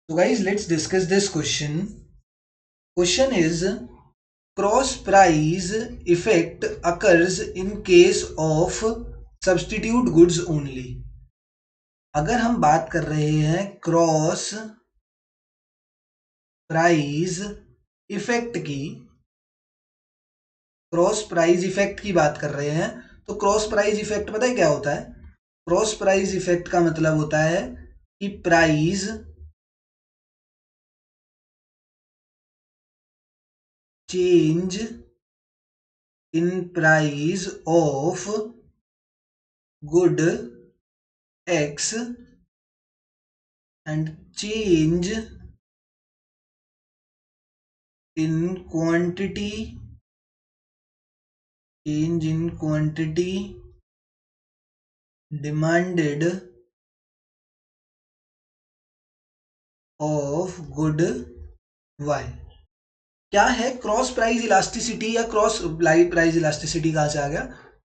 So guys, let's discuss this question. Question is, cross price effect occurs in case of substitute goods only. अगर हम बात कर रहे हैं क्रॉस प्राइस इफेक्ट की, क्रॉस प्राइस इफेक्ट की बात कर रहे हैं, तो क्रॉस प्राइस इफेक्ट पता है क्या होता है? क्रॉस प्राइस इफेक्ट का मतलब होता है कि price change in price of good X and change in quantity demanded of good Y. क्या है क्रॉस प्राइस इलास्टिसिटी या क्रॉस प्राइस इलास्टिसिटी? कहां से आ गया?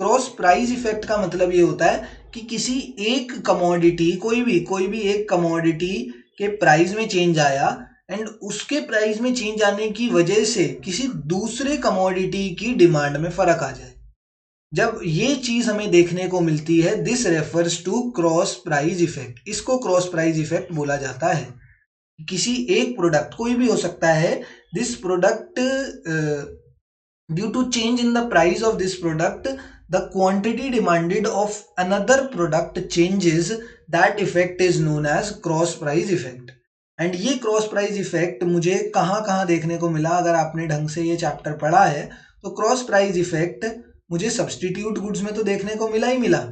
क्रॉस प्राइस इफेक्ट का मतलब ये होता है कि किसी एक कमोडिटी, कोई भी एक कमोडिटी के प्राइस में चेंज आया एंड उसके प्राइस में चेंज आने की वजह से किसी दूसरे कमोडिटी की डिमांड में फर्क आ जाए। जब ये चीज हमें देखने को मिलती है, this refers to cross price effect. इसको क्रॉस प्राइस इफेक्ट बोला जाता है। किसी एक प्रोडक्ट, कोई भी हो सकता है, this product due to change in the price of this product the quantity demanded of another product changes, that effect is known as cross price effect. And ये क्रॉस प्राइस इफेक्ट मुझे कहां कहां देखने को मिला? अगर आपने ढंग से ये चैप्टर पढ़ा है तो क्रॉस प्राइस इफेक्ट मुझे सब्स्टिट्यूट गुड्स में तो देखने को मिला ही मिला।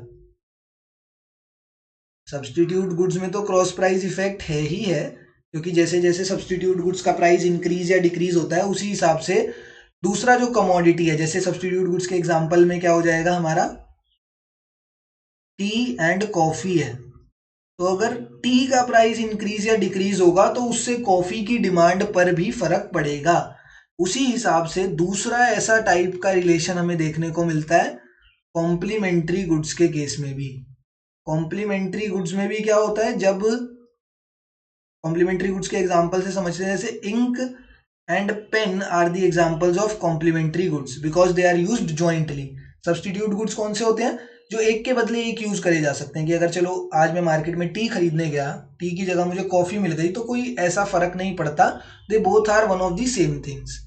सब्स्टिट्यूट गुड्स में तो क्रॉस प्राइस इफेक्ट है ही है, क्योंकि जैसे जैसे सब्स्टिट्यूट गुड्स का प्राइस इंक्रीज या डिक्रीज होता है उसी हिसाब से दूसरा जो कमोडिटी है, जैसे सब्स्टिट्यूट गुड्स के एग्जांपल में क्या हो जाएगा हमारा? टी एंड कॉफी है। तो अगर टी का प्राइस इंक्रीज या डिक्रीज होगा तो उससे कॉफी की डिमांड पर भी फर्क पड़ेगा। उसी हिसाब से दूसरा ऐसा टाइप का रिलेशन हमें देखने को मिलता है कॉम्प्लीमेंट्री गुड्स के केस में भी। कॉम्प्लीमेंट्री गुड्स में भी क्या होता है? जब कॉम्प्लीमेंट्री गुड्स के एग्जांपल से समझते हैं, जैसे ink and pen are the examples of complementary goods because they are used jointly. Substitute goods कौन से होते हैं? जो एक के बदले एक यूज करे जा सकते हैं, कि अगर चलो आज मैं मार्केट में टी खरीदने गया, टी की जगह मुझे कॉफी मिल गई, तो कोई ऐसा फर्क नहीं पड़ता। They both are one of the same things.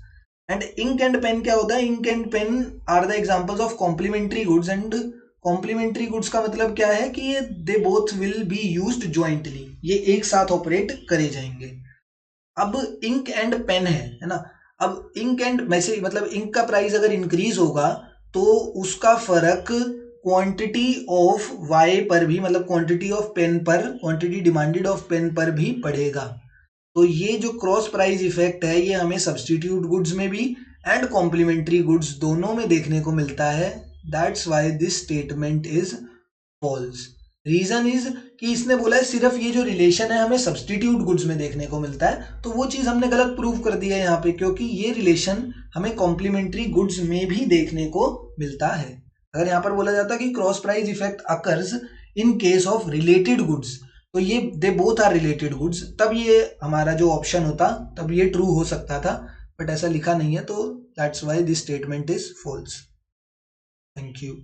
And ink and pen क्या होता है? Ink and pen are the examples of complementary goods. And complementary goods का मतलब क्या है? कि ये they both will be used jointly, ये एक साथ ऑपरेट करे जाएंगे। अब इंक एंड पेन है ना? अब इंक एंड वैसे मतलब इंक का प्राइस अगर इंक्रीज होगा तो उसका फर्क क्वांटिटी ऑफ वाई पर भी, मतलब क्वांटिटी ऑफ पेन पर, क्वांटिटी डिमांडेड ऑफ पेन पर भी पड़ेगा। तो ये जो क्रॉस प्राइस इफेक्ट है ये हमें सब्स्टिट्यूट गुड्स में भी एंड कॉम्प्लीमेंट्री गुड्स दोनों में देखने को मिलता है। That's why this statement is false. Reason is कि इसने बोला है सिर्फ ये जो रिलेशन है हमें सब्स्टिट्यूट गुड्स में देखने को मिलता है, तो वो चीज हमने गलत प्रूव कर दी है यहाँ पे, क्योंकि ये रिलेशन हमें कॉम्प्लीमेंट्री गुड्स में भी देखने को मिलता है। अगर यहाँ पर बोला जाता कि cross price effect occurs in case of related goods, तो ये they both are related goods, तब ये हमारा जो ऑप्शन होता तब ये ट्रू हो सकता था, बट ऐसा लिखा नहीं है, तो that's why this statement is false. Thank you.